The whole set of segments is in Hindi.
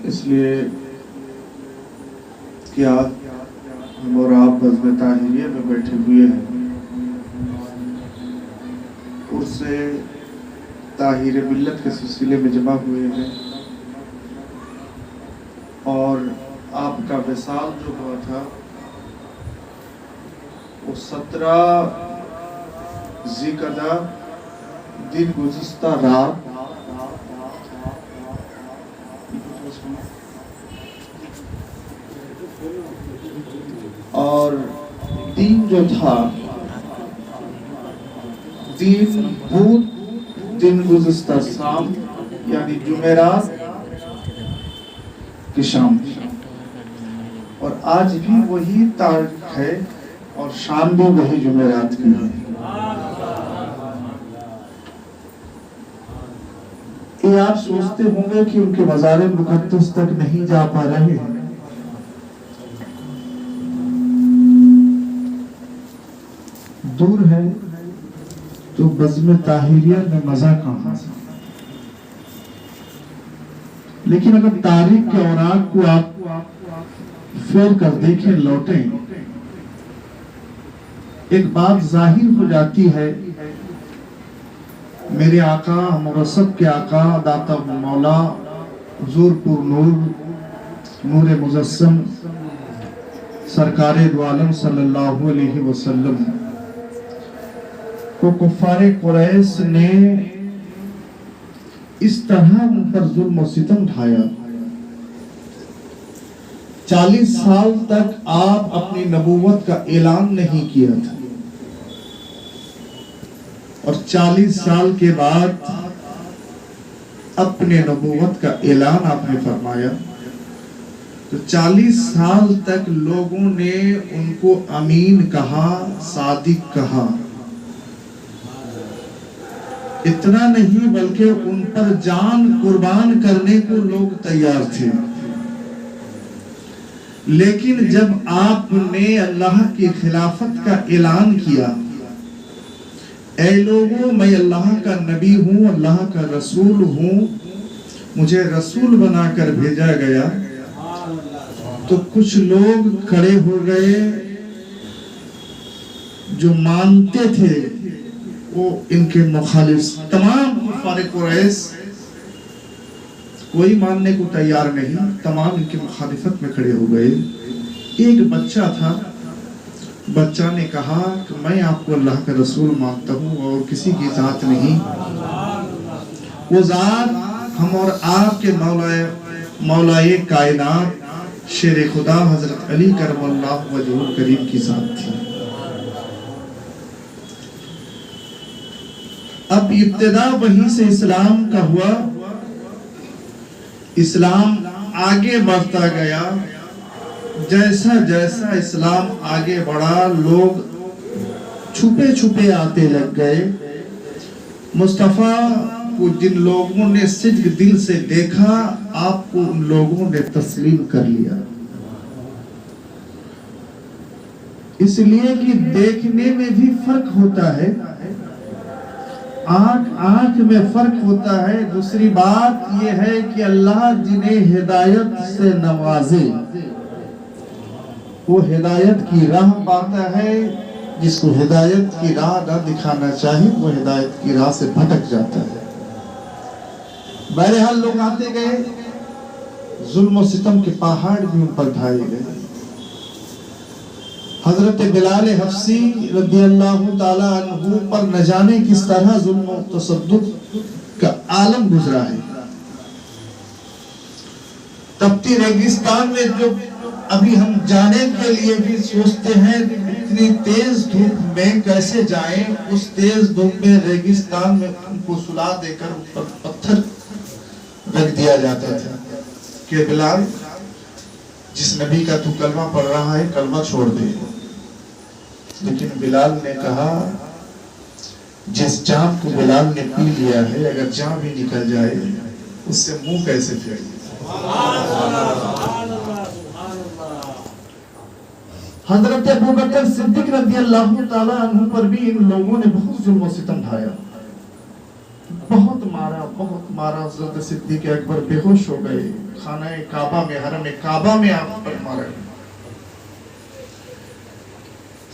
इसलिए कि आज हम और आप बज़्म ताहिरिया में बैठे हुए हैं, उससे ताहिर मिल्लत के सिलसिले में जमा हुए हैं और आपका विसाल जो हुआ था वो 17 ज़िक़दा दिन गुज़िश्ता रात और दिन जो था दिन बुध दिन गुज़िश्ता शाम यानी जुमेरात की शाम, और आज भी वही तारीख है और शाम भी वही जुमेरात की है। ये आप सोचते होंगे कि उनके मज़ार मुक़द्दस तक नहीं जा पा रहे हैं। दूर है तो बज़्म ताहिरिया में मजा कहाँ से। लेकिन अगर तारीख के औराक को आप फेर कर देखें, लौटें, एक बात जाहिर हो जाती है। मेरे आका, हमारा सबके आका, दाता मौला हुज़ूर पुर नूर मुजस्सम सरकारे दो आलम सल्लल्लाहु अलैहि वसल्लम को कुफ़ारे कुरैश ने इस तरह उन पर जुल्म और सितम ढाया। 40 साल तक आप अपनी नबूवत का ऐलान नहीं किया था और 40 साल के बाद अपने नबूवत का ऐलान आपने फरमाया। तो 40 साल तक लोगों ने उनको अमीन कहा, सादिक कहा। इतना नहीं बल्कि उन पर जान कुर्बान करने को लोग तैयार थे। लेकिन जब आपने अल्लाह की खिलाफत का ऐलान किया, ऐ लोगों, मैं अल्लाह का नबी हूँ, अल्लाह का रसूल हूँ, मुझे रसूल बनाकर भेजा गया, तो कुछ लोग खड़े हो गए जो मानते थे वो इनके मुखालिफ। तमाम कुफ़ारे कुरैश कोई मानने को तैयार नहीं, तमाम इनकी मुखालिफत में खड़े हो गए। एक बच्चा था, बच्चा ने कहा कि मैं आपको अल्लाह का रसूल मानता हूँ और किसी की ज़ात नहीं। वो ज़ात हम और आपके मौलाए कायनात शेर खुदा हज़रत अली करमल्लाहु वजहुल करीम की ज़ात थी। अब इब्तिदा वहीं से इस्लाम का हुआ। इस्लाम आगे बढ़ता गया। जैसा जैसा इस्लाम आगे बढ़ा, लोग छुपे छुपे आते लग गए। मुस्तफ़ा को जिन लोगों ने सिद्क़ दिल से देखा, आपको उन लोगों ने तस्लीम कर लिया। इसलिए कि देखने में भी फर्क होता है, आंख में फर्क होता है। दूसरी बात यह है कि अल्लाह जिन्हें हिदायत से नवाजे वो हिदायत की राह पाता है। जिसको हिदायत की राह न दिखाना चाहिए वो हिदायत की राह से भटक जाता है। बहरहाल लोग आते गए, जुल्म और सितम के पहाड़ भी उन पर ढाए गए। हजरत बिलाल हफ्सी रज़ियल्लाहु ताला अन्हु पर न जाने किस तरह जुल्म और तसद्दुक़ का आलम गुजरा है। तपती रेगिस्तान में जो अभी हम जाने के लिए भी सोचते हैं, इतनी तेज धूप में कैसे जाएं। उस तेज धूप में रेगिस्तान में उनको सुला देकर ऊपर पत्थर रख दिया जाता था कि बिलाल, जिस नबी का तू कलमा पढ़ रहा है, कलमा छोड़ दे। लेकिन बिलाल ने कहा, जिस जाम को बिलाल ने पी लिया है, अगर जाम भी निकल जाए उससे मुंह कैसे फेरे। हजरत अबू बकर सिद्दीक रज़ी अल्लाह ताला अन्हु पर भी इन लोगों ने बहुत जुल्म और सितम ढाया, बहुत मारा। हजरत सिद्दीक अकबर बेहोश हो गए, खाना काबा में, हरम काबा में आप पर मारा।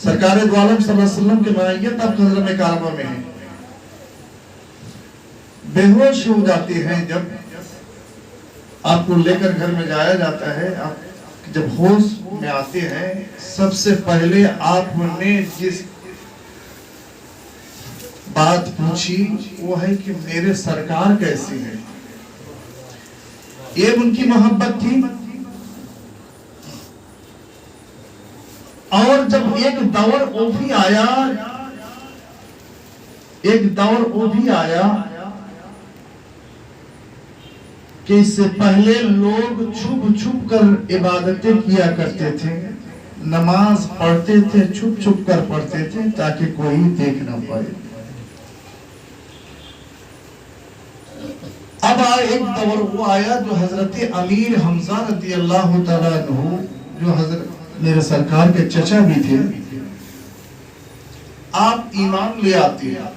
सरकार दो आलम सल्लल्लाहु अलैहि वसल्लम की मायत अब हरम काबा में है, बेहोश हो जाते हैं। जब आपको लेकर घर में जाया जाता है, आप जब होश में आते हैं, सबसे पहले आपने जिस बात पूछी वो है कि मेरे सरकार कैसी है। ये उनकी मोहब्बत थी। और जब एक दौर वो भी आया कि इससे पहले लोग छुप कर इबादतें किया करते थे, नमाज पढ़ते थे, छुप कर पढ़ते थे ताकि कोई देख ना पाए। अब एक दौर वो आया जो हजरत अमीर हमजा रज़ी अल्लाह तआला अन्हु, जो हजरत मेरे सरकार के चचा भी थे, आप ईमान ले आते हैं।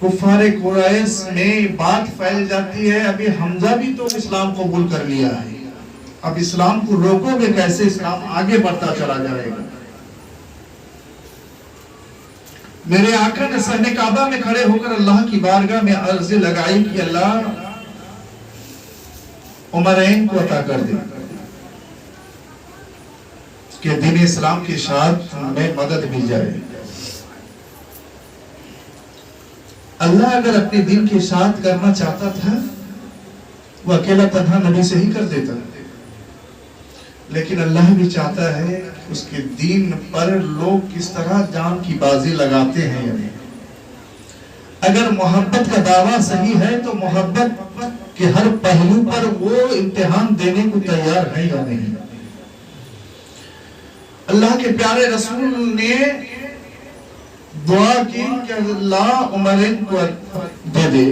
कुफारे कुरैश में बात फैल जाती है, अभी हमजा भी तो इस्लाम कबूल कर लिया है, अब इस्लाम को रोकोगे कैसे, इस्लाम आगे बढ़ता चला जाएगा। मेरे आका ने सहने काबा में खड़े होकर अल्लाह की बारगाह में अर्ज़ लगाई कि अल्लाह उमरैन को अता कर दे कि दीन इस्लाम के साथ में मदद मिल जाए। अल्लाह अगर अपने दीन के साथ करना चाहता था, वो अकेला तन्हा नबी से ही कर देता, लेकिन अल्लाह भी चाहता है उसके दीन पर लोग किस तरह जान की बाजी लगाते हैं। अगर मोहब्बत का दावा सही है तो मोहब्बत के हर पहलू पर वो इम्तिहान देने को तैयार है या नहीं। अल्लाह के प्यारे रसूल ने दुआ की कि अल्लाह उमर को दे दे।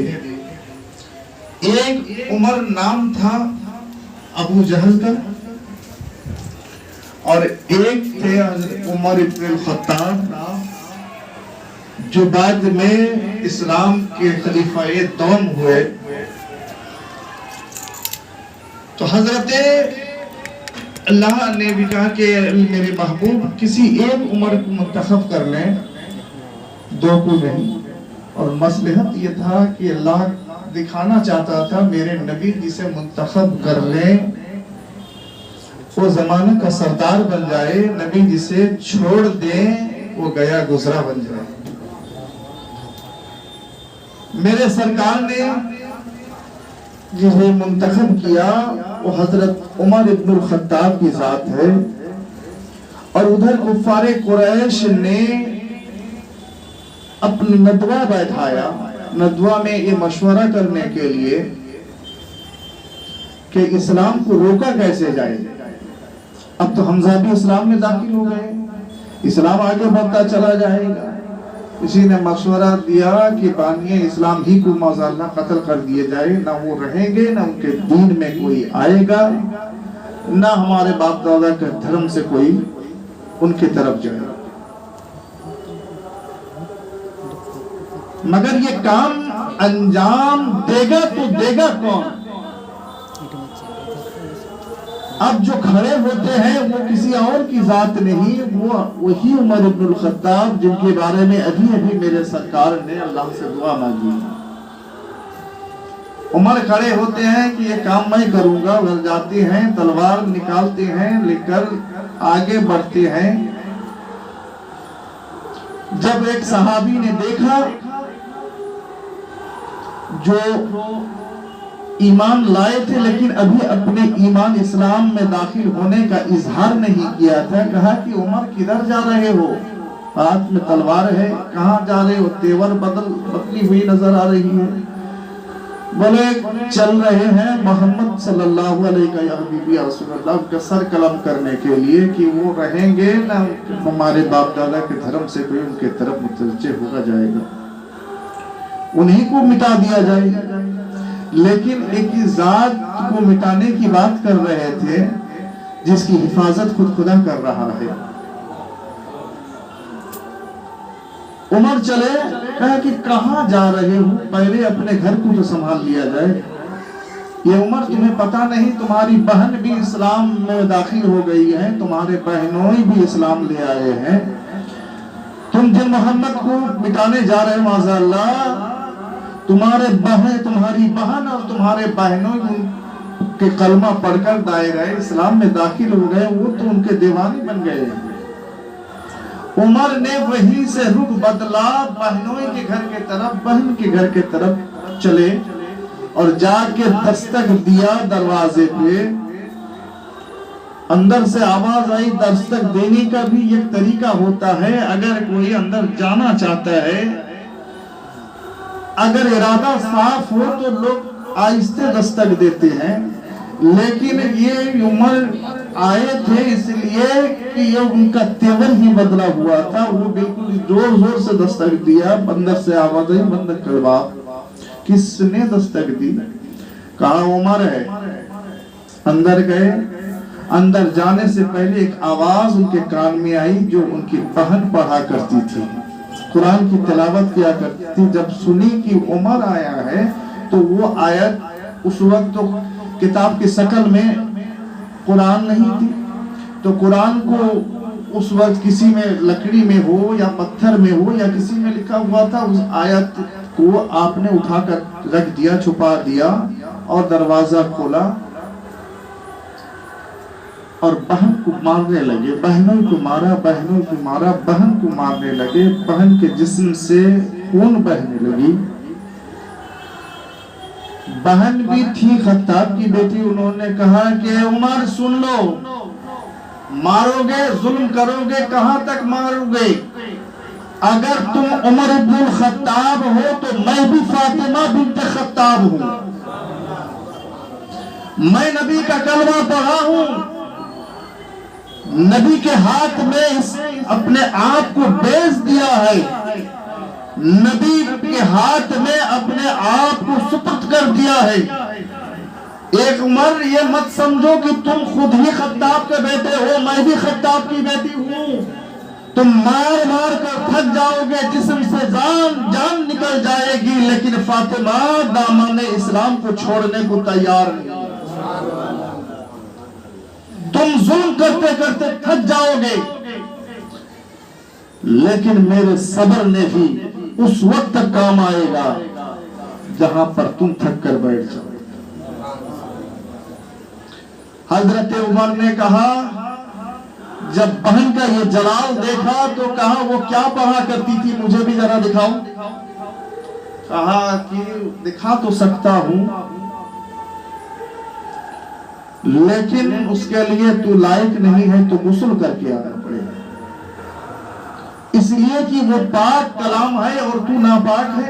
एक उमर नाम था अबू जहल का, और एक थे उमर इब्न खत्ताब, जो बाद में इस्लाम के खलीफाए दौम हुए। तो हजरत अल्लाह ने भी कहा कि मेरे महबूब किसी एक उमर को मुंतखब कर लें, दो को नहीं। और मसलहत ये था कि अल्लाह दिखाना चाहता था मेरे नबी जिसे मुंतखब कर लें वो जमाने का सरदार बन जाए, नबी जिसे छोड़ दे वो गया गुजरा बन जाए। मेरे सरकार ने जिसे मुंतखब किया वो हजरत उमर इब्न खत्ताब की जात है। और उधर कुफारे कुरैश ने अपनी नदवा बैठाया, नदवा में ये मशवरा करने के लिए कि इस्लाम को रोका कैसे जाए। अब तो हमजा भी इस्लाम में दाखिल हो गए, इस्लाम आगे बढ़ता चला जाएगा। किसी ने मशवरा दिया कि बानिए इस्लाम ही को मौज़ल्ला कत्ल कर दिए जाए, ना वो रहेंगे, ना उनके दीन में कोई आएगा, ना हमारे बाप दादा के धर्म से कोई उनकी तरफ जाएगा। मगर ये काम अंजाम देगा तो देगा कौन? अब जो खड़े होते हैं वो किसी और की जात नहीं, वो वही उमर इब्नुल खत्ताब जिनके बारे में अभी अभी मेरे सरकार ने अल्लाह से दुआ मांगी। उमर खड़े होते हैं कि ये काम मैं करूंगा, उधर जाते हैं, तलवार निकालते हैं, लेकर आगे बढ़ते हैं। जब एक सहाबी ने देखा जो ईमान लाए थे लेकिन अभी अपने ईमान इस्लाम में दाखिल होने का इजहार नहीं किया था, कहा कि उमर किधर जा रहे हो, हाथ में तलवार है, कहाँ जा रहे हो, तेवर बदली हुई नजर आ रही है। बोले चल रहे हैं मोहम्मद सल्लल्लाहु अलैहि वसल्लम का सर कलम करने के लिए कि वो रहेंगे ना, हमारे बाप दादा के धर्म से कोई उनके तरफ मुतवज्जे होगा जाएगा, उन्हीं को मिटा दिया जाएगा। लेकिन एक ही जात को मिटाने की बात कर रहे थे, जिसकी हिफाजत खुद खुदा कर रहा है। उमर चले, कहा कि कहां जा रहे हो, पहले अपने घर को तो संभाल लिया जाए। ये उमर, तुम्हें पता नहीं तुम्हारी बहन भी इस्लाम में दाखिल हो गई है, तुम्हारे बहनोई भी इस्लाम ले आए हैं, तुम जिन मोहम्मद को मिटाने जा रहे हो माज़अल्लाह, तुम्हारी बहन और तुम्हारे बहनों के कलमा पढ़कर दायरा इस्लाम में दाखिल हो गए, वो तो उनके दीवाने बन गए। उमर ने वहीं से रुख बदला, बहनों के घर के तरफ, बहन के घर के तरफ चले और जाके दस्तक दिया दरवाजे पे। अंदर से आवाज आई। दस्तक देने का भी एक तरीका होता है, अगर कोई अंदर जाना चाहता है, अगर इरादा साफ हो तो लोग आहिस्ते दस्तक देते हैं, लेकिन ये उमर आए थे इसलिए कि ये उनका तेवर ही बदला हुआ था। वो बिल्कुल जोर जोर से दस्तक दिया। अंदर से आवाज आई, बंद करवा। किसने दस्तक दी? कहा उमर है। अंदर गए। अंदर जाने से पहले एक आवाज उनके कान में आई जो उनकी बहन पढ़ा करती थी, कुरान की तिलावत किया करती थी। जब सुनी कि उमर आया है तो वो आयत, उस वक्त तो किताब की शक्ल में कुरान नहीं थी, तो कुरान को उस वक्त किसी में लकड़ी में हो या पत्थर में हो या किसी में लिखा हुआ था, उस आयत को आपने उठाकर रख दिया, छुपा दिया और दरवाजा खोला और बहन को मारने लगे। बहनों को मारा, बहनों को मारा, बहन को मारने लगे। बहन के जिस्म से खून बहने लगी। बहन भी थी खत्ताब की बेटी। उन्होंने कहा कि उमर सुन लो, मारोगे, जुल्म करोगे, कहां तक मारोगे? अगर तुम उमर इब्नुल खत्ताब हो तो मैं भी फातिमा बिन्त खत्ताब हूं। मैं नबी का कलमा पढ़ा हूं, नबी के हाथ में अपने आप को बेच दिया है, नबी के हाथ में अपने आप को सुपुर्द कर दिया है। एक उमर, ये मत समझो कि तुम खुद ही खत्ताब के बेटे हो, मैं भी खत्ताब की बेटी हूं। तुम मार मार कर थक जाओगे, जिस्म से जान निकल जाएगी, लेकिन फातिमा दामन इस्लाम को छोड़ने को तैयार नहीं। तुम जुल्म करते करते थक जाओगे, लेकिन मेरे सब्र ने भी उस वक्त तक काम आएगा जहां पर तुम थक कर बैठ जाओ। हजरत उमर ने कहा, जब बहन का ये जलाल देखा तो कहा वो क्या पढ़ा करती थी, मुझे भी जरा दिखाओ। कहा कि दिखा तो सकता हूं, लेकिन उसके लिए तू लायक नहीं है, तो गुस्ल करके आना पड़ेगा, इसलिए कि वो पाक कलाम है और तू नापाक है।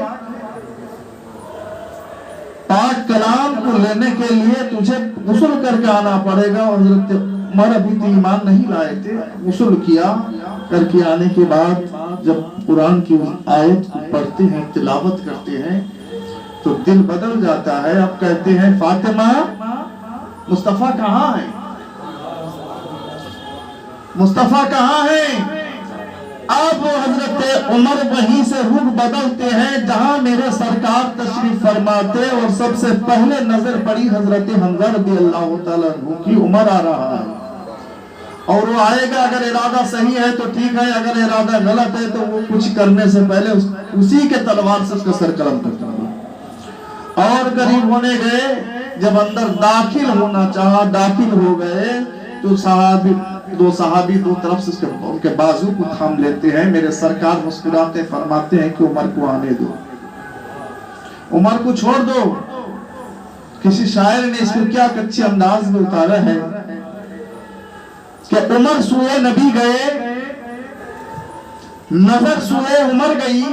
पाक कलाम को लेने के लिए तुझे गुस्ल करके आना पड़ेगा। और हजरत उमर अभी तो ईमान नहीं लाए थे। गुस्ल किया, करके आने के बाद जब कुरान की आयत को पढ़ते हैं, तिलावत करते हैं, तो दिल बदल जाता है। अब कहते हैं, फातिमा, मुस्तफा कहाँ है? मुस्तफा कहाँ है? अब हजरत उमर वहीं से रुख बदलते हैं जहां मेरे सरकार तशरीफ फरमाते, और सबसे पहले नजर पड़ी हजरत हमजा रज़ियल्लाहु ताला अन्हु की। उमर आ रहा है और वो आएगा, अगर इरादा सही है तो ठीक है, अगर इरादा गलत है तो वो कुछ करने से पहले उसी के तलवार से उसका सर कलम कर दूंगा। और करीब होने गए, जब अंदर दाखिल होना चाहा, दाखिल हो गए, तो दो सहाबी दो तरफ से उनके बाजू को थाम लेते हैं। मेरे सरकार मुस्कुराते फरमाते हैं कि उमर को आने दो, उमर को छोड़ दो। किसी शायर ने इसको क्या कच्चे अंदाज में उतारा है कि उमर सुए नबी गए, नजर सुए उमर गई।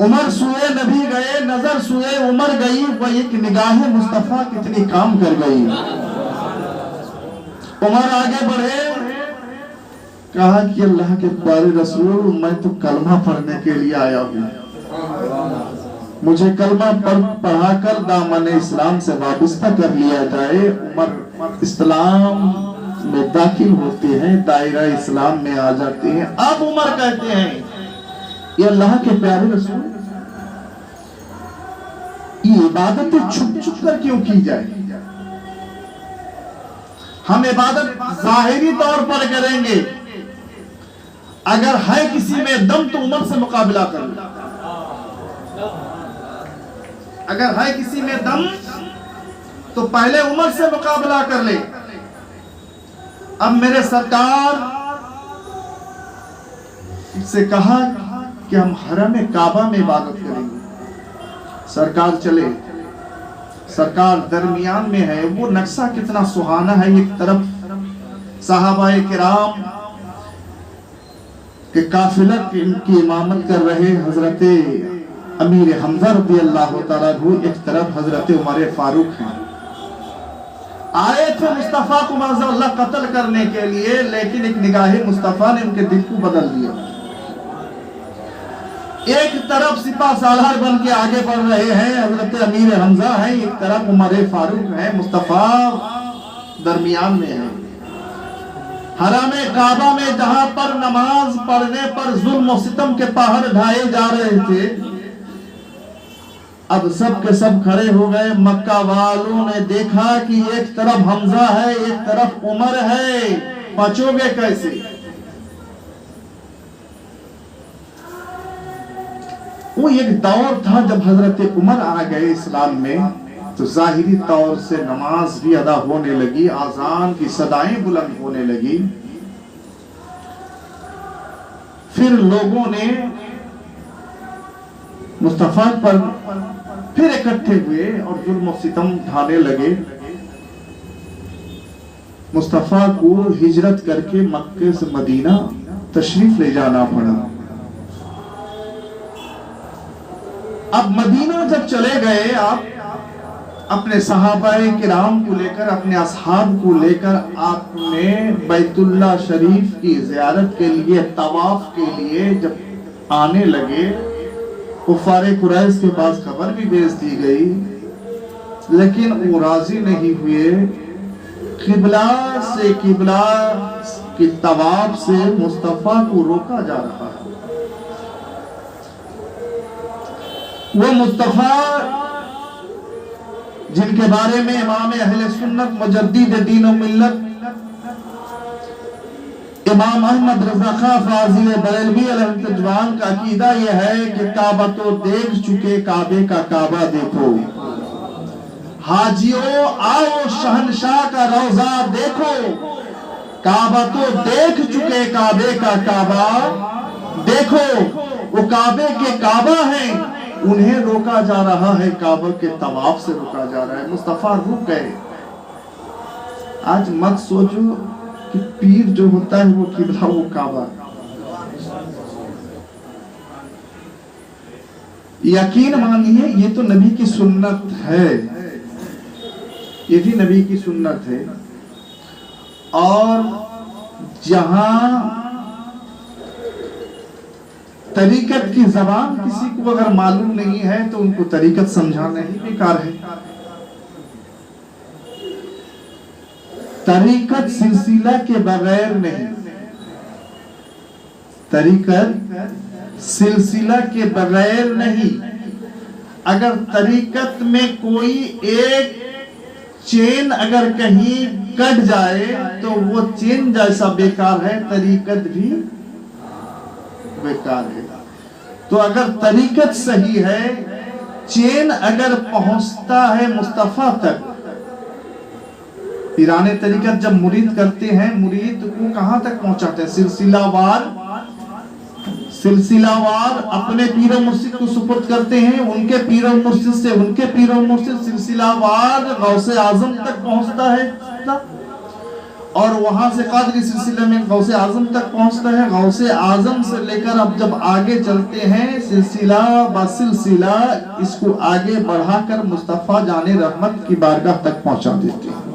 उमर सुए नबी गए, नजर सुए उमर गई, वह एक निगाह मुस्तफा कितनी काम कर गई। उमर आगे बढ़े, कहा कि अल्लाह के प्यारे रसूल, मैं तो कलमा पढ़ने के लिए आया हूँ, मुझे कलमा पढ़ाकर दामन इस्लाम से वाबस्ता कर लिया जाए। उमर इस्लाम में दाखिल होते हैं, दायरा इस्लाम में आ जाते हैं। अब उमर कहते हैं, ये अल्लाह के प्यारे रसूल, ये इबादतें छुप छुप कर क्यों की जाए? हम इबादत जाहिरी तौर पर करेंगे, अगर है किसी में दम तो उमर से मुकाबला कर ले। अगर है किसी में दम तो पहले उमर से मुकाबला कर ले। अब मेरे सरकार से कहा कि हम हरम काबा में इबादत करेंगे। सरकार चले, सरकार दरमियान में है। वो नक्शा कितना सुहाना है। एक तरफ सहाबाए किराम के काफिला की इमामत कर रहे हजरत अमीर हमजा रज़ी अल्लाह तआला अन्हु, एक तरफ हजरत उमर फारूक हैं। आए थे मुस्तफा को माज़अल्लाह कत्ल करने के लिए, लेकिन एक निगाहे मुस्तफा ने उनके दिल को बदल दिया। एक तरफ सिपा सालार बन के आगे बढ़ रहे हैं हजरत अमीर हमजा है, एक तरफ उमर फारूक है, मुस्तफा दरमियान में है। हरम काबा में जहां पर नमाज पढ़ने पर जुल्म और सितम के पहाड़ ढाए जा रहे थे, अब सब के सब खड़े हो गए। मक्का वालों ने देखा कि एक तरफ हमजा है, एक तरफ उमर है, बचोगे कैसे? वो एक दौर था जब हजरत उमर आ गए इस्लाम में, तो जाहिरी तौर से नमाज भी अदा होने लगी, आजान की सदाएं बुलंद होने लगी। फिर लोगों ने मुस्तफा पर फिर इकट्ठे हुए और जुल्म और सितम ढाने लगे। मुस्तफा को हिजरत करके मक्के से मदीना तशरीफ ले जाना पड़ा। अब मदीना जब चले गए, आप अपने सहाबाए किराम को लेकर, अपने असहाब को लेकर आपने बैतुल्लाह शरीफ की ज़ियारत के लिए, तवाफ के लिए जब आने लगे, कुफारे कुरैश के पास खबर भी भेज दी गई, लेकिन वो राजी नहीं हुए। किबला से, किबला की तवाफ से मुस्तफा को रोका जा रहा है। वो मुस्तफा जिनके बारे में इमाम अहले सुन्नत मुजद्दिद दीन व मिल्लत इमाम अहमद रज़ा खां फाज़िल बरेलवी अलैहिस्सलाम का अकीदा यह है कि काबा तो देख चुके, काबे का काबा देखो। हाजियों आओ शहनशाह का रौजा देखो। काबा तो देख चुके, काबे का काबा देखो। वो काबे के काबा हैं, उन्हें रोका जा रहा है, काबा के तवाफ से रोका जा रहा है। मुस्तफा रुक गए। आज मत सोचो कि पीर जो होता है वो किबला, वो काबा। यकीन मानिए ये तो नबी की सुन्नत है, ये भी नबी की सुन्नत है। और जहां तरीकत की जबान किसी को अगर मालूम नहीं है तो उनको तरीकत समझाना ही बेकार है। तरीकत सिलसिला के बगैर नहीं, तरीकत सिलसिला के बगैर नहीं। अगर तरीकत में कोई एक चेन अगर कहीं कट जाए तो वो चेन जैसा बेकार है, तरीकत भी बेकार है। तो अगर तरीकत सही है, चेन अगर पहुंचता है मुस्तफा तक, पीराने तरीकत जब मुरीद करते हैं, मुरीद को कहां तक पहुंचाते हैं? सिलसिलावार अपने पीर मुर्शिद को सुपुर्द करते हैं, उनके पीर मुर्शिद से उनके पीर मुर्शिद सिलसिलावार गौसे आजम तक पहुंचता है, और वहां से कादरी सिलसिले में गौसे आजम तक पहुंचता है। गौसे आजम से लेकर अब जब आगे चलते हैं, सिलसिला ब सिलसिला इसको आगे बढ़ाकर मुस्तफा जाने रहमत की बारगाह तक पहुंचा देते हैं।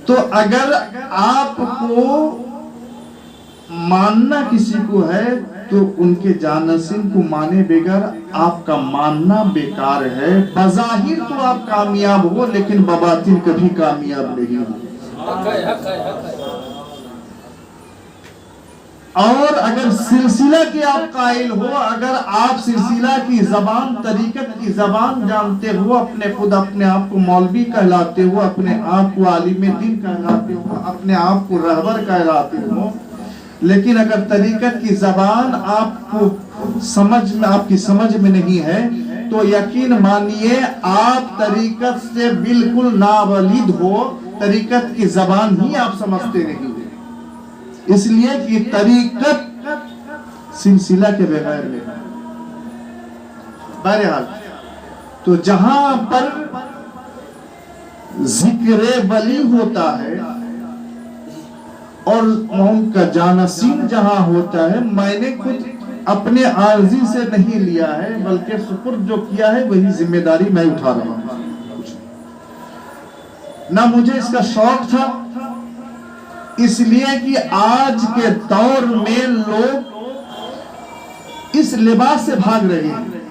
तो अगर आपको मानना किसी को है तो उनके जानशीन को माने बगैर आपका मानना बेकार है। बज़ाहिर तो आप कामयाब हो, लेकिन बबातिन कभी कामयाब नहीं हो। और अगर सिलसिला के आप कायल हो, अगर आप सिलसिला की जबान, तरीकत की जबान जानते हो, अपने खुद अपने आप को मौलवी कहलाते हो, अपने आप को आलिम दीन कहलाते हो, अपने आप को रहबर कहलाते हो, लेकिन अगर तरीकत की जबान आपको समझ में, आपकी समझ में नहीं है, तो यकीन मानिए आप तरीकत से बिल्कुल नावलीद हो। तरीकत की जबान ही आप समझते नहीं, इसलिए कि तरीकत सिलसिला के बगैर नहीं। बहरहाल, तो जहां पर जिक्र वली होता है और उनका जानशीन जहां होता है, मैंने खुद अपने आर्जी से नहीं लिया है, बल्कि सुपुर्द जो किया है वही जिम्मेदारी मैं उठा रहा हूं। ना मुझे इसका शौक था, इसलिए कि आज के दौर में लोग इस लिबास से भाग रहे हैं।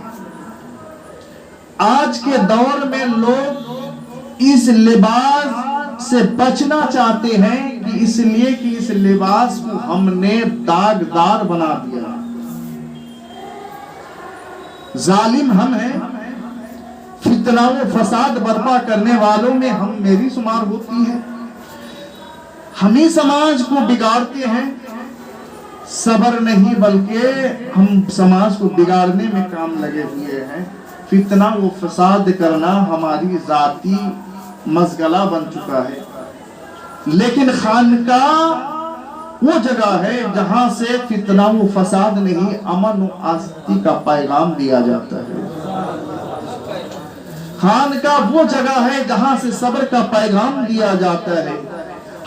आज के दौर में लोग इस लिबास से बचना चाहते हैं, कि इसलिए कि इस लिबास को हमने दागदार बना दिया। जालिम हम हैं, फितना व फसाद बर्पा करने वालों में हम मेरी शुमार होती है। हम ही समाज को बिगाड़ते हैं। सबर नहीं, बल्कि हम समाज को बिगाड़ने में काम लगे हुए हैं। फितना व फसाद करना हमारी जाती मशगला बन चुका है। लेकिन खानकाह वो जगह है जहां से फितना व फसाद नहीं, अमन व आज़ादी का पैगाम दिया जाता है। खानकाह वो जगह है जहां से सब्र का पैगाम दिया जाता है।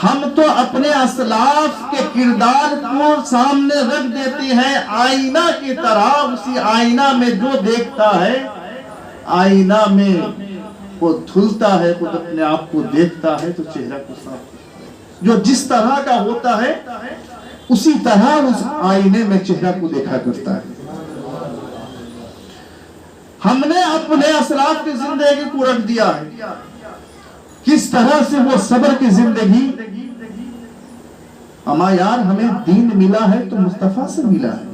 हम तो अपने असलाफ के किरदार को सामने रख देते हैं आईना की तरह। उसी आईना में जो देखता है, आईना में वो धुलता है, खुद अपने आप को देखता है तो चेहरा को साफ, जो जिस तरह का होता है उसी तरह उस आईने में चेहरा को देखा करता है। हमने अपने असलाफ की जिंदगी को रख दिया है। किस तरह से वो सब्र की जिंदगी। अमा यार, हमें दीन मिला है तो मुस्तफा से मिला है।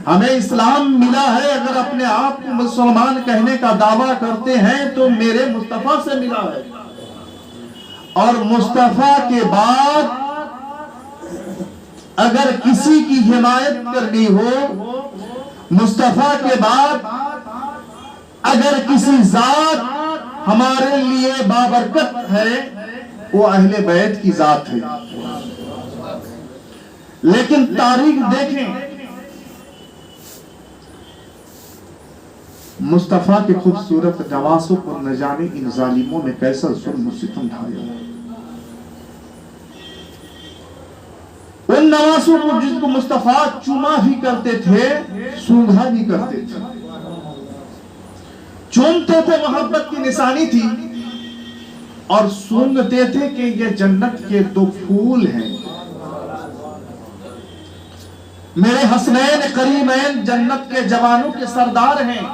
हमें इस्लाम मिला है, अगर अपने आप को मुसलमान कहने का दावा करते हैं तो मेरे मुस्तफा से मिला है। और मुस्तफा के बाद अगर किसी की हिमायत करनी हो, मुस्तफा के बाद अगर किसी जात हमारे लिए बाबरकत है, वो अहले बैत की जात है। लेकिन तारीख देखें, मुस्तफा के खूबसूरत नवासों पर न जाने इन जालिमों ने कैसा जुल्म सितम ढाया। उन नवासों को जिसको मुस्तफा चुमा भी करते थे, सूंघा भी करते थे। चूमते थे, मोहब्बत की निशानी थी, और सूंघते थे कि ये जन्नत के दो फूल हैं। मेरे हसनैन करीमैन जन्नत के जवानों के सरदार हैं,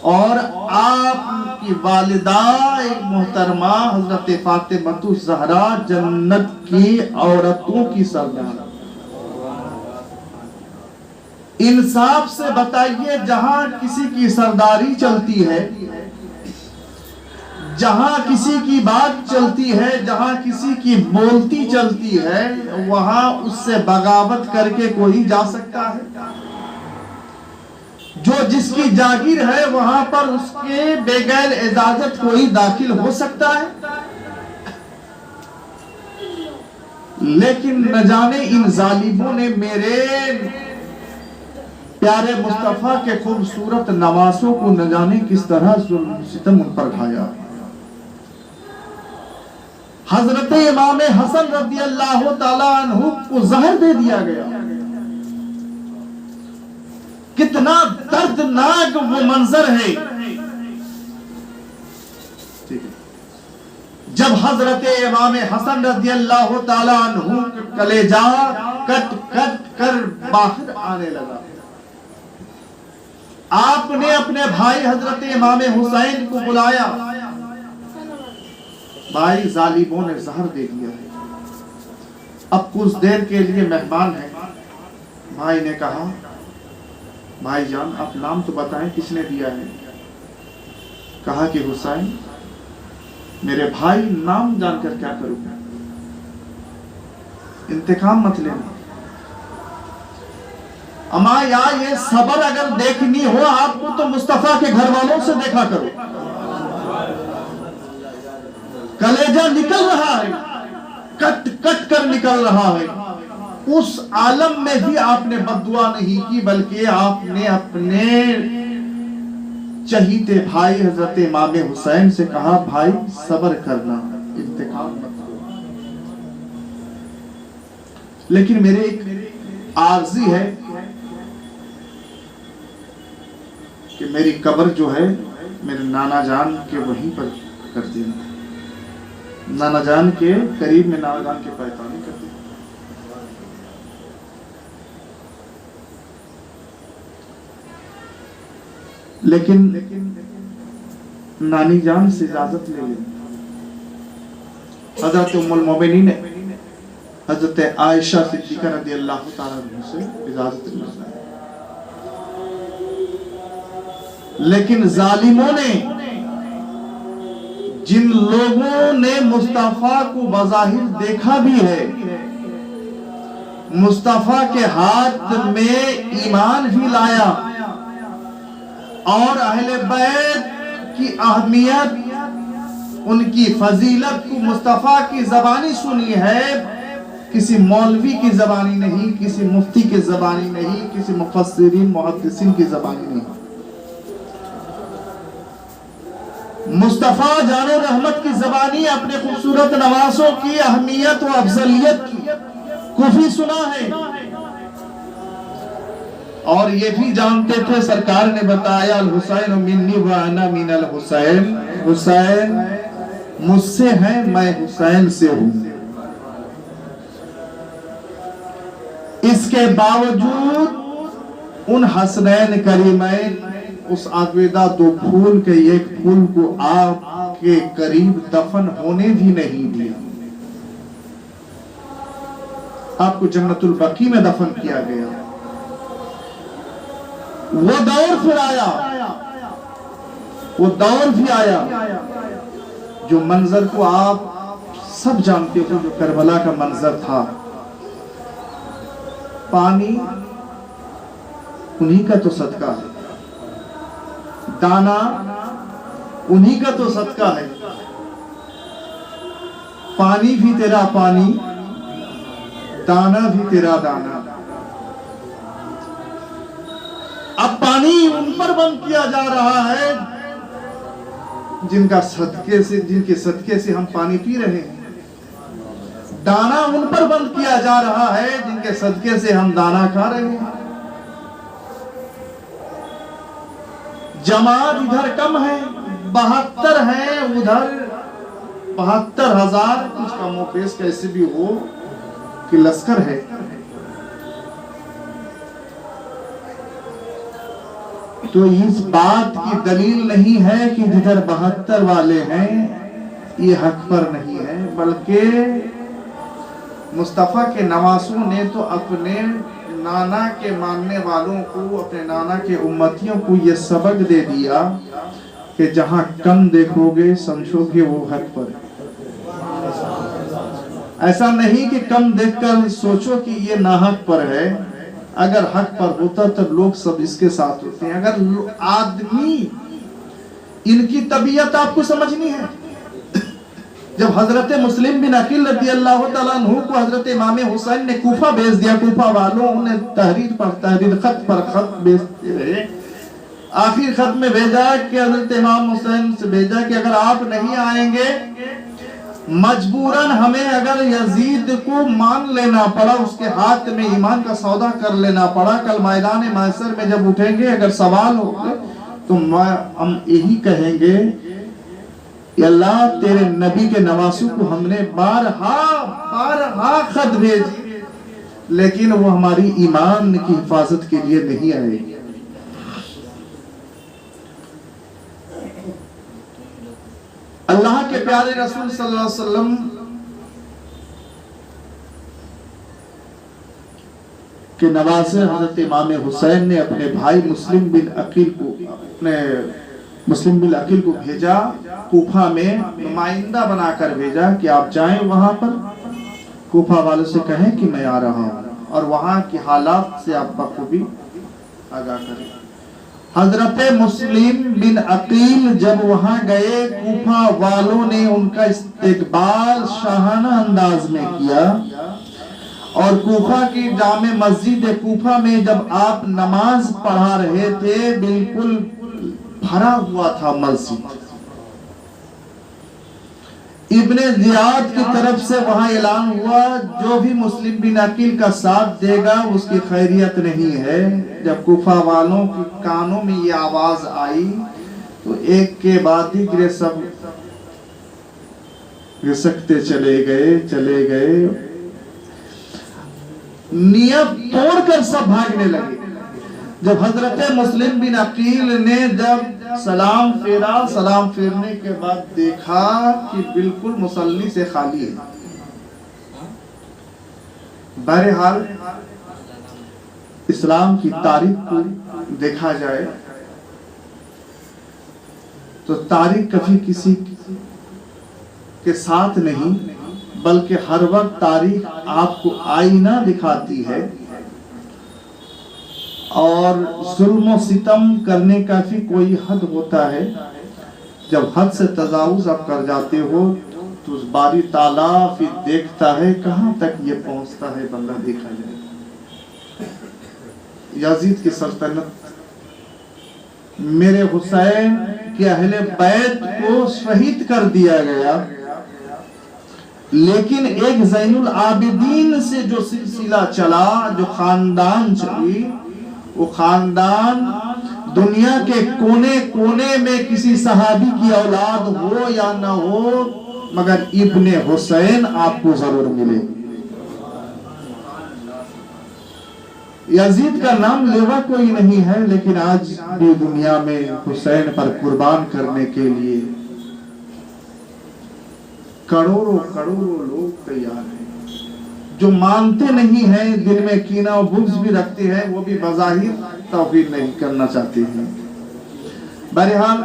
और आपकी वालिदा एक मोहतरमा हजरत फातिमा ज़हरा जन्नत की औरतों की सरदार। इंसाफ से बताइए, जहां किसी की सरदारी चलती है, जहां किसी की बात चलती है, जहां किसी की बोलती चलती है, वहां उससे बगावत करके कोई जा सकता है? जो जिसकी जागीर है वहां पर उसके बगैर इजाजत कोई दाखिल हो सकता है? लेकिन न जाने इन जालिमों ने मेरे प्यारे मुस्तफा के खूबसूरत नवासों को न जाने किस तरह जुल्म सितम उन पर ढाया। हजरत इमाम हसन रज़ियल्लाहु ताला अन्हु को जहर दे दिया गया। कितना दर्दनाक वो मंजर है। जब हजरत इमाम हसन रज़ियल्लाहु ताला अन्हु कलेजा कट कट कर बाहर आने लगा। आपने अपने भाई हजरत इमाम हुसैन को बुलाया। भाई जालिमों ने जहर दे दिया है, अब कुछ देर के लिए मेहमान है। भाई ने कहा, भाईजान आप नाम तो बताएं किसने दिया है। कहा कि हुसैन, मेरे भाई नाम जानकर क्या करूंगा, इंतकाम मत लेना। अमा या ये सबर अगर देखनी हो आपको तो मुस्तफा के घर वालों से देखा करो। कलेजा निकल रहा है, कट कट कर निकल रहा है। उस आलम में भी आपने बद्दुआ नहीं की, बल्कि आपने अपने चहीते भाई हजरत इमाम हुसैन से कहा, भाई सबर करना, इंतकाम मत लो। लेकिन मेरे एक आर्जी है कि मेरी कब्र जो है मेरे नाना जान के वहीं पर कर देना, नाना जान के करीब में नाना जान के पैतानी कर देना। लेकिन नानी जान से इजाजत ले ली। हजरत उम्मुल मोमिनीन ने हजरत आयशा सिद्दीका रज़ियल्लाहु ताला अन्हा से इजाजत ली। लेकिन जालिमों ने, जिन लोगों ने मुस्तफा को बज़ाहिर देखा भी है, मुस्तफा के हाथ में ईमान भी लाया और अहले बैत की अहमियत, उनकी फजीलत को मुस्तफा की जबानी सुनी है, किसी मौलवी की जबानी नहीं, किसी मुफ्ती की जबानी नहीं, किसी मुफस्सिरीन मुहद्दिसीन की जबानी नहीं। मुस्तफा जानो रहमत की जबानी अपने खूबसूरत नवासों की अहमियत व अफजलियत को भी सुना है और ये भी जानते थे। सरकार ने बताया, अल हुसैन मिन्नी व अना मिनल हुसैन, हुसैन मुझसे है, मैं हुसैन से हूं। इसके बावजूद उन हसनैन करीमैन, उस आविदा दो फूल के एक फूल को आपके करीब दफन होने भी नहीं दिया। आपको जन्नतुल बकी में दफन किया गया। वो दौर फिर आया, वो दौर भी आया जो मंजर को आप सब जानते हो, जो करबला का मंजर था। पानी उन्हीं का तो सदका है, दाना उन्हीं का तो सदका है। पानी भी तेरा पानी, दाना भी तेरा दाना। अब पानी उन पर बंद किया जा रहा है जिनका सदके से, जिनके सदके से हम पानी पी रहे हैं। दाना उन पर बंद किया जा रहा है जिनके सदके से हम दाना खा रहे हैं। जमात इधर कम है, 72 है, उधर 72,000, कुछ कमो पेश कैसे भी हो कि लश्कर है। तो इस बात की दलील नहीं है कि जिधर 72 वाले हैं ये हक पर नहीं है, बल्कि मुस्तफा के नवासों ने तो अपने नाना के मानने वालों को, अपने नाना के उम्मतियों को ये सबक दे दिया कि जहां कम देखोगे समझोगे वो हक पर। ऐसा नहीं कि कम देखकर सोचो कि ये नाहक पर है। अगर हक पर होता तो लोग सब इसके साथ होते हैं। अगर आदमी, इनकी तबीयत आपको समझनी है। जब हजरत मुस्लिम बिन अकील रज़ियल्लाहु ताला अन्हु को हजरत इमाम हुसैन ने कूफा भेज दिया, कूफा वालों ने तहरीर पर तहरीर, खत पर खत भेजते रहे। आखिर खत में भेजा कि हजरत इमाम हुसैन से भेजा कि अगर आप नहीं आएंगे, मजबूरन हमें अगर यजीद को मान लेना पड़ा, उसके हाथ में ईमान का सौदा कर लेना पड़ा, कल मैदान महशर में जब उठेंगे अगर सवाल होगा तो हम यही कहेंगे, अल्लाह तेरे नबी के नवासों को हमने बारहा खत भेजी, लेकिन वो हमारी ईमान की हिफाजत के लिए नहीं आए। अल्लाह के प्यारे रसूल सल्लल्लाहु अलैहि वसल्लम के नवासे हजरत इमाम हुसैन ने अपने भाई मुस्लिम बिन अकील को भेजा, कूफा में नुमाइंदा बनाकर भेजा कि आप जाएं वहां पर, कूफा वालों से कहें कि मैं आ रहा हूं और वहां की हालात से आप बखूबी आगाह करें। हजरत मुस्लिम बिन अकील जब वहां गए, कूफा वालों ने उनका इस्तकबाल शाहाना अंदाज में किया और कूफा की जामे मस्जिद कूफा में जब आप नमाज पढ़ा रहे थे, बिल्कुल भरा हुआ था मस्जिद। इब्ने जियाद की तरफ से वहां ऐलान हुआ, जो भी मुस्लिम बिन अकील का साथ देगा उसकी खैरियत नहीं है। जब कूफा वालों के कानों में ये आवाज आई तो एक के बाद ही सब घिसकते चले गए, नियत तोड़कर सब भागने लगे। जब हजरत मुस्लिम बिन अकील ने जब सलाम फेरा, सलाम फेरने के बाद देखा कि बिल्कुल मुसल्ली से खाली है। बहरहाल इस्लाम की तारीख को देखा जाए तो तारीख कभी किसी के साथ नहीं, बल्कि हर वक्त तारीख आपको आईना दिखाती है और जुल्म सितम करने का भी कोई हद होता है। जब हद से तजावुज आप कर जाते हो तो उस बारी ताला फिर देखता है कहां तक ये पहुंचता है, बंदा देखा जाए। यजीद की सल्तनत मेरे हुसैन के अहले बैत को शहीद कर दिया गया, लेकिन एक ज़ैनुल आबिदीन से जो सिलसिला चला, जो खानदान चली, वो खानदान दुनिया के कोने कोने में किसी सहाबी की औलाद हो या ना हो, मगर इब्ने हुसैन आपको जरूर मिले। यजीद का नाम लेवा कोई नहीं है, लेकिन आज भी दुनिया में हुसैन पर कुर्बान करने के लिए करोड़ों करोड़ों लोग तैयार हैं। जो मानते नहीं हैं, दिल में कीना और बुग़्ज़ भी रखते हैं, वो भी बज़ाहिर तौहीद नहीं करना चाहते हैं। बहरहाल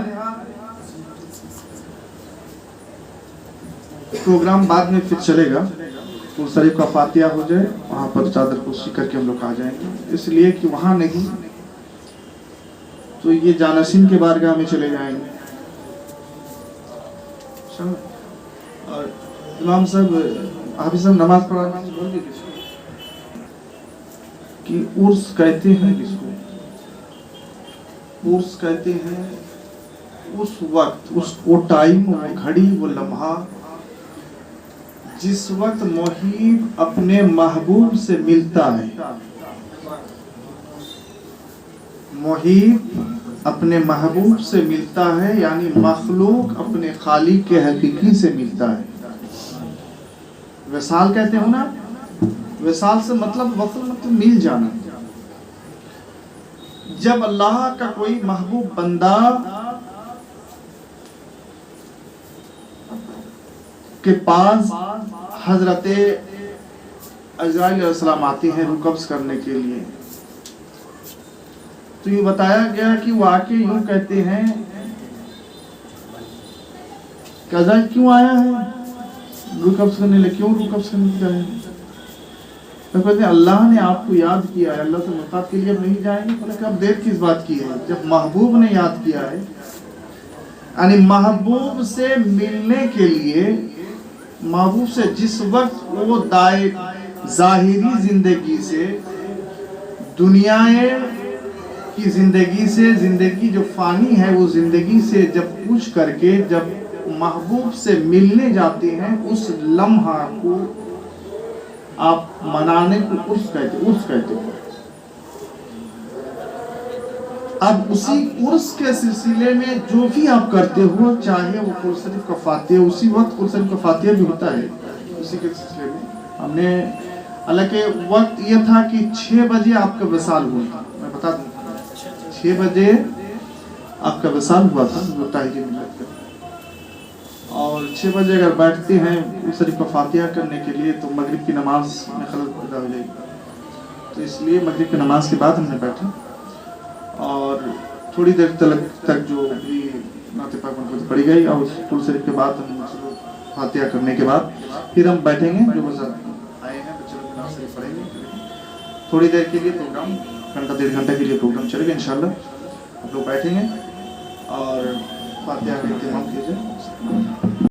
प्रोग्राम बाद में फिर चलेगा, तो शरीफ का फातिहा हो जाए, वहां पर चादर पोशी करके हम लोग आ जाएंगे, इसलिए कि वहां नहीं तो ये जानशीन के बारगाह में चले जाएंगे। और इमाम साहब हाफिज साहब नमाज पढ़ाने बोल दीजिए कि उर्स कहते हैं किसको? उर्स कहते हैं उस वक्त, वो टाइम, वो घड़ी, वो लम्हा जिस वक्त मुहीब अपने महबूब से मिलता है। मुहीब अपने महबूब से मिलता है, यानी मखलूक अपने खालिक के हकीकी से मिलता है। विसाल कहते हो ना, विसाल से मतलब वसल मतलब मिल जाना। जब अल्लाह का कोई महबूब बंदा के पास हजरत अज़राइल अलैहिस्सलाम आते हैं रुकब्स करने के लिए, तो ये बताया गया कि वो आके यूं कहते हैं कि अज़राइल क्यों आया है रुकब्स करने लिए, क्यों रुकब्स करने का है? तो कहते हैं अल्लाह ने आपको याद किया है, अल्लाह से मुलाकात के लिए अब नहीं जाएंगे। बोले अब देर किस बात की है, जब महबूब ने याद किया है। यानी महबूब से मिलने के लिए, महबूब से जिस वक्त वो दाए जाहिरी जिंदगी से, दुनिया की जिंदगी से, जिंदगी जो फानी है वो जिंदगी से जब पूछ करके जब महबूब से मिलने जाते हैं, उस लम्हा को आप मनाने को उर्स कहते हो। अब उसी उर्स के सिलसिले में जो भी आप करते हो, चाहे वो कुरान शरीफ का फातिहा, उसी वक्त कुरान शरीफ का फातिहा भी होता है, उसी के सिलसिले में हमने हालांकि वक्त ये था कि 6 बजे आपका विशाल हुआ था, मैं बता दूं 6 बजे आपका विशाल हुआ था ताहिर जी में बैठकर, और 6 बजे अगर बैठते हैं उस शरीफ का फातिहा करने के लिए तो मगरिब की नमाज में खलल पैदा हो जाएगी, तो इसलिए मगरिब की नमाज के बाद हमने बैठा और थोड़ी देर तक जो भी नाते पाक में पड़ी गई और कुल शरीफ के बाद हम फातिहा करने के बाद फिर हम बैठेंगे, जो बस आए हैं बच्चे लोग नमाज शरीफ पढ़ेंगे थोड़ी देर के लिए, प्रोग्राम घंटा 1.5 घंटा के लिए प्रोग्राम चलेगा इंशाल्लाह। आप लोग बैठेंगे और फातिहा का इंतजाम कीजिए।